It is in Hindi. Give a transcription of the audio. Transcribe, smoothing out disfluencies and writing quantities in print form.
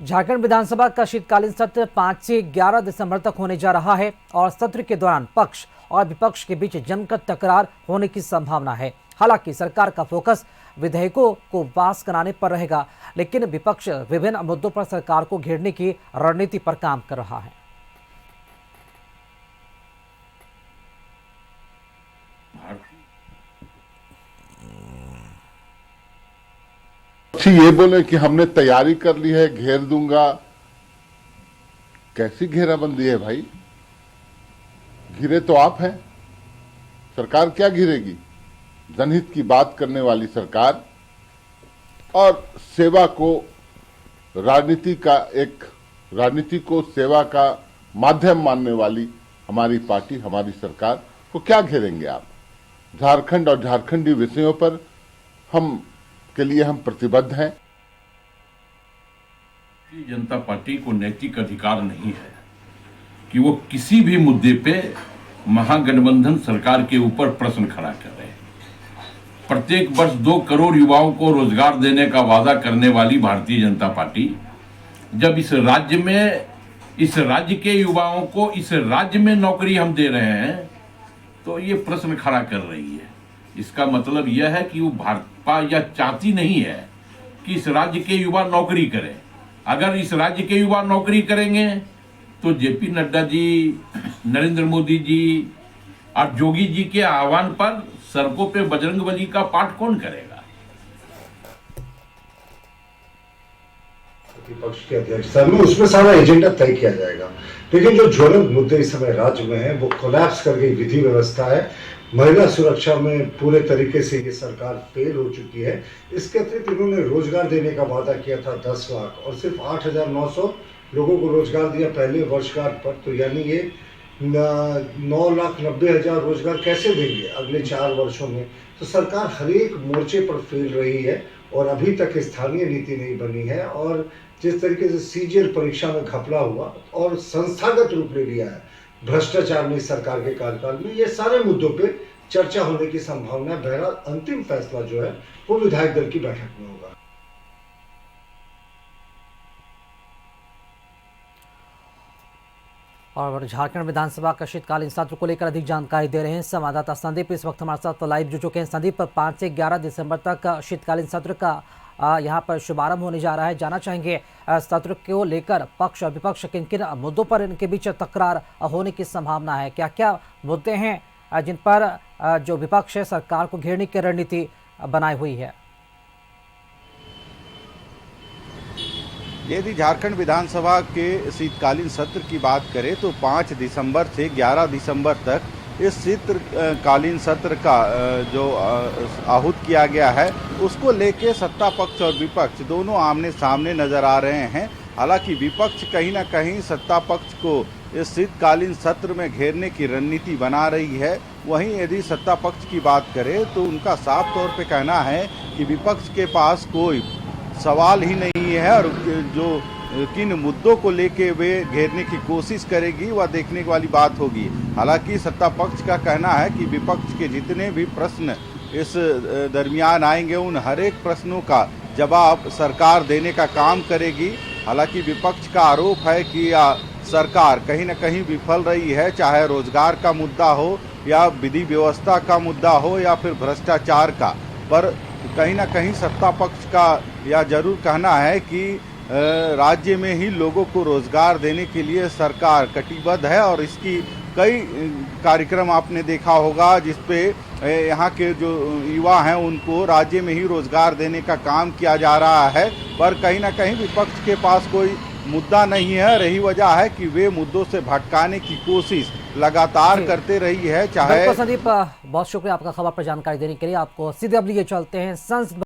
झारखंड विधानसभा का शीतकालीन सत्र 5 से 11 दिसंबर तक होने जा रहा है और सत्र के दौरान पक्ष और विपक्ष के बीच जमकर तकरार होने की संभावना है। हालांकि सरकार का फोकस विधेयकों को पास कराने पर रहेगा, लेकिन विपक्ष विभिन्न मुद्दों पर सरकार को घेरने की रणनीति पर काम कर रहा है। ये बोले कि हमने तैयारी कर ली है, घेर दूंगा। कैसी घेराबंदी है भाई? घिरे तो आप हैं, सरकार क्या घिरेगी? जनहित की बात करने वाली सरकार और सेवा को राजनीति को सेवा का माध्यम मानने वाली हमारी पार्टी, हमारी सरकार को क्या घेरेंगे आप? झारखंड और झारखंडी विषयों पर हम प्रतिबद्ध हैं। भारतीय जनता पार्टी को नैतिक अधिकार नहीं है कि वो किसी भी मुद्दे पे महागठबंधन सरकार के ऊपर प्रश्न खड़ा कर रहे हैं। प्रत्येक वर्ष 2 करोड़ युवाओं को रोजगार देने का वादा करने वाली भारतीय जनता पार्टी जब इस राज्य के युवाओं को इस राज्य में नौकरी हम दे रहे हैं तो ये प्रश्न खड़ा कर रही है। इसका मतलब यह है कि वो भाजपा या चाहती नहीं है कि इस राज्य के युवा नौकरी करें। अगर इस राज्य के युवा नौकरी करेंगे तो जेपी नड्डा जी, नरेंद्र मोदी जी और जोगी जी के आह्वान पर सड़कों पे बजरंगबली का पाठ कौन करेगा? विपक्ष के अध्यक्षता में उसमें सारा एजेंडा तय किया जाएगा, लेकिन जो ज्वलंत मुद्दे इस समय राज्य में है वो कोलैप्स कर गई विधि व्यवस्था है। महिला सुरक्षा में पूरे तरीके से ये सरकार फेल हो चुकी है। इसके अतिरिक्त इन्होंने रोजगार देने का वादा किया था 10 लाख और सिर्फ 8,900 लोगों को रोजगार दिया पहले वर्षगांठ पर, तो यानी ये 9,90,000 रोजगार कैसे देंगे अगले 4 वर्षों में? तो सरकार हर एक मोर्चे पर फेल रही है और अभी तक स्थानीय नीति नहीं बनी है। और जिस तरीके से सीजीएल परीक्षा में घपला हुआ और संस्थागत रूप ले लिया है भ्रष्टाचार में सरकार के कार्यकाल में, ये सारे मुद्दों पे चर्चा होने की संभावना है। बहरहाल अंतिम फैसला जो है वो विधायक दल की बैठक में होगा। और झारखंड विधानसभा का शीतकालीन सत्र को लेकर अधिक जानकारी दे रहे हैं संवाददाता संदीप इस वक्त हमारे साथ लाइव जुड़ चुके हैं। संदीप, 5 से 11 दिसंबर तक शीतकालीन सत्र का यहाँ पर शुभारंभ होने जा रहा है। जाना चाहेंगे सत्र को लेकर पक्ष और विपक्ष किन किन मुद्दों पर इनके बीच तकरार होने की संभावना है? क्या क्या मुद्दे हैं जिन पर जो विपक्ष है सरकार को घेरने की रणनीति बनाई हुई है? यदि झारखंड विधानसभा के शीतकालीन सत्र की बात करें तो 5 दिसंबर से 11 दिसंबर तक इस शीतकालीन सत्र का जो आहूत किया गया है उसको लेके सत्ता पक्ष और विपक्ष दोनों आमने सामने नजर आ रहे हैं। हालांकि विपक्ष कहीं ना कहीं सत्ता पक्ष को इस शीतकालीन सत्र में घेरने की रणनीति बना रही है। वहीं यदि सत्ता पक्ष की बात करें तो उनका साफ तौर पे कहना है कि विपक्ष के पास कोई सवाल ही नहीं है और जो किन मुद्दों को लेके वे घेरने की कोशिश करेगी वह देखने वाली बात होगी। हालांकि सत्ता पक्ष का कहना है कि विपक्ष के जितने भी प्रश्न इस दरमियान आएंगे उन हर एक प्रश्नों का जवाब सरकार देने का काम करेगी। हालांकि विपक्ष का आरोप है कि सरकार कहीं न कहीं विफल रही है, चाहे रोजगार का मुद्दा हो या विधि व्यवस्था का मुद्दा हो या फिर भ्रष्टाचार का। पर कहीं ना कहीं सत्ता पक्ष का यह जरूर कहना है कि राज्य में ही लोगों को रोजगार देने के लिए सरकार कटिबद्ध है और इसकी कई कार्यक्रम आपने देखा होगा जिसपे यहाँ के जो युवा हैं उनको राज्य में ही रोजगार देने का काम किया जा रहा है। पर कहीं ना कहीं विपक्ष के पास कोई मुद्दा नहीं है। रही वजह है कि वे मुद्दों से भटकाने की कोशिश लगातार करते रही है। चाहे संदीप, बहुत शुक्रिया आपका खबर पर जानकारी देने के लिए। आपको सीधे अब लिए चलते हैं संसद